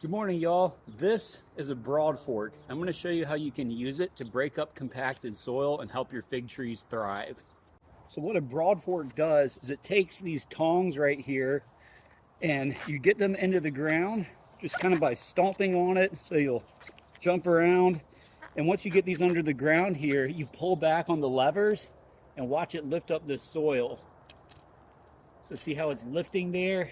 Good morning, y'all. This is a Broadfork. I'm going to show you how you can use it to break up compacted soil and help your fig trees thrive. So what a Broadfork does is it takes these tongs right here and you get them into the ground just kind of by stomping on it. So you'll jump around, and once you get these under the ground here, you pull back on the levers and watch it lift up the soil. So see how it's lifting there?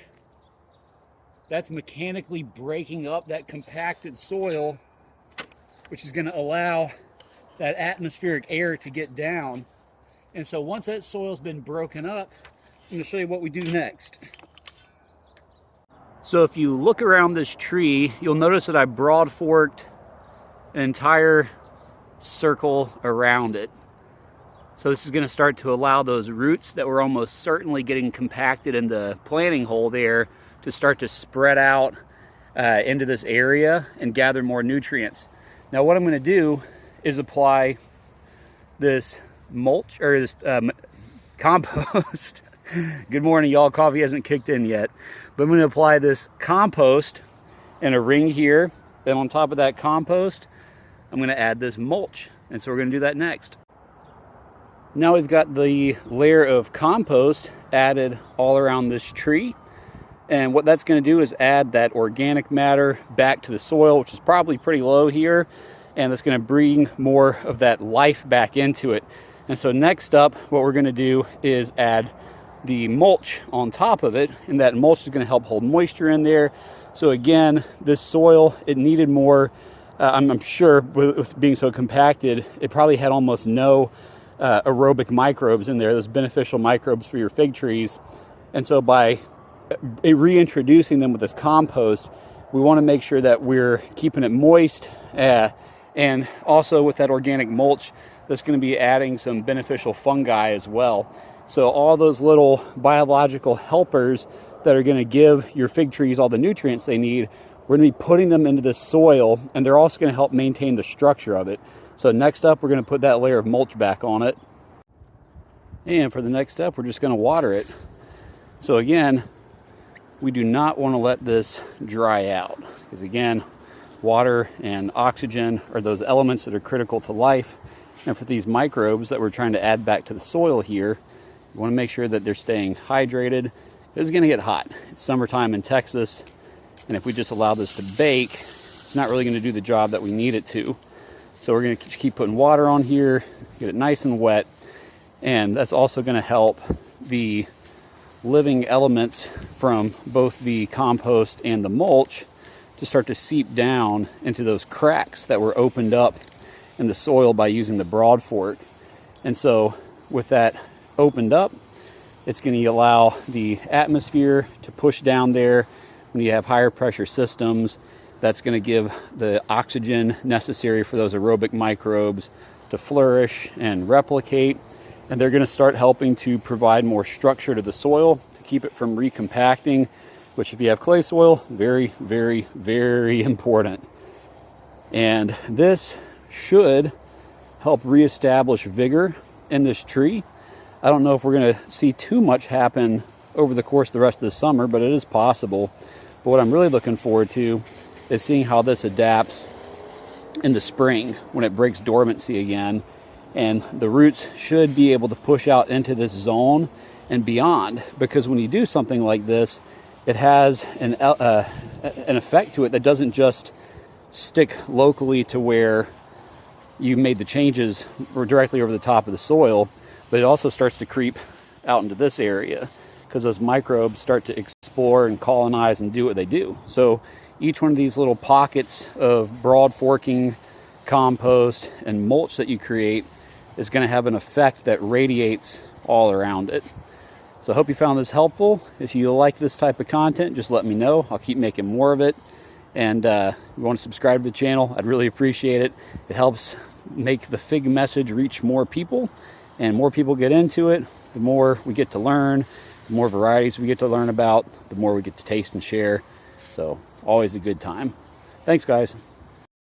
That's mechanically breaking up that compacted soil, which is going to allow that atmospheric air to get down. And so once that soil's been broken up, I'm going to show you what we do next. So if you look around this tree, you'll notice that I broad forked an entire circle around it. So this is going to start to allow those roots that were almost certainly getting compacted in the planting hole there to start to spread out into this area and gather more nutrients. Now what I'm going to do is apply this mulch, or this compost. Good morning, y'all. Coffee hasn't kicked in yet. But I'm going to apply this compost in a ring here. Then on top of that compost, I'm going to add this mulch. And so we're going to do that next. Now we've got the layer of compost added all around this tree. And what that's going to do is add that organic matter back to the soil, which is probably pretty low here. And that's going to bring more of that life back into it. And so next up, what we're going to do is add the mulch on top of it. And that mulch is going to help hold moisture in there. So again, this soil, it needed more. I'm sure with being so compacted, it probably had almost no aerobic microbes in there, those beneficial microbes for your fig trees. And so by reintroducing them with this compost, we want to make sure that we're keeping it moist, and also with that organic mulch, that's going to be adding some beneficial fungi as well. So all those little biological helpers that are going to give your fig trees all the nutrients they need, we're going to be putting them into the soil, and they're also going to help maintain the structure of it. So next up, we're going to put that layer of mulch back on it. And for the next step, we're just going to water it. So again, we do not want to let this dry out, because again, water and oxygen are those elements that are critical to life. And for these microbes that we're trying to add back to the soil here, we want to make sure that they're staying hydrated. It's going to get hot. It's summertime in Texas, and if we just allow this to bake, it's not really going to do the job that we need it to. So we're going to keep putting water on here, get it nice and wet, and that's also going to help the living elements from both the compost and the mulch to start to seep down into those cracks that were opened up in the soil by using the Broadfork. And so with that opened up, it's going to allow the atmosphere to push down there. When you have higher pressure systems, that's going to give the oxygen necessary for those aerobic microbes to flourish and replicate. And they're going to start helping to provide more structure to the soil to keep it from recompacting, which if you have clay soil, very, very, very important. And this should help reestablish vigor in this tree. I don't know if we're going to see too much happen over the course of the rest of the summer, but it is possible. But what I'm really looking forward to is seeing how this adapts in the spring when it breaks dormancy again. And the roots should be able to push out into this zone and beyond, because when you do something like this, it has an effect to it that doesn't just stick locally to where you made the changes or directly over the top of the soil, but it also starts to creep out into this area because those microbes start to explore and colonize and do what they do. So each one of these little pockets of broad forking compost and mulch that you create is going to have an effect that radiates all around it. So I hope you found this helpful. If you like this type of content, just let me know. I'll keep making more of it. And if you want to subscribe to the channel, I'd really appreciate it. It helps make the fig message reach more people, and more people get into it. The more we get to learn, the more varieties we get to learn about, the more we get to taste and share. So always a good time. Thanks, guys.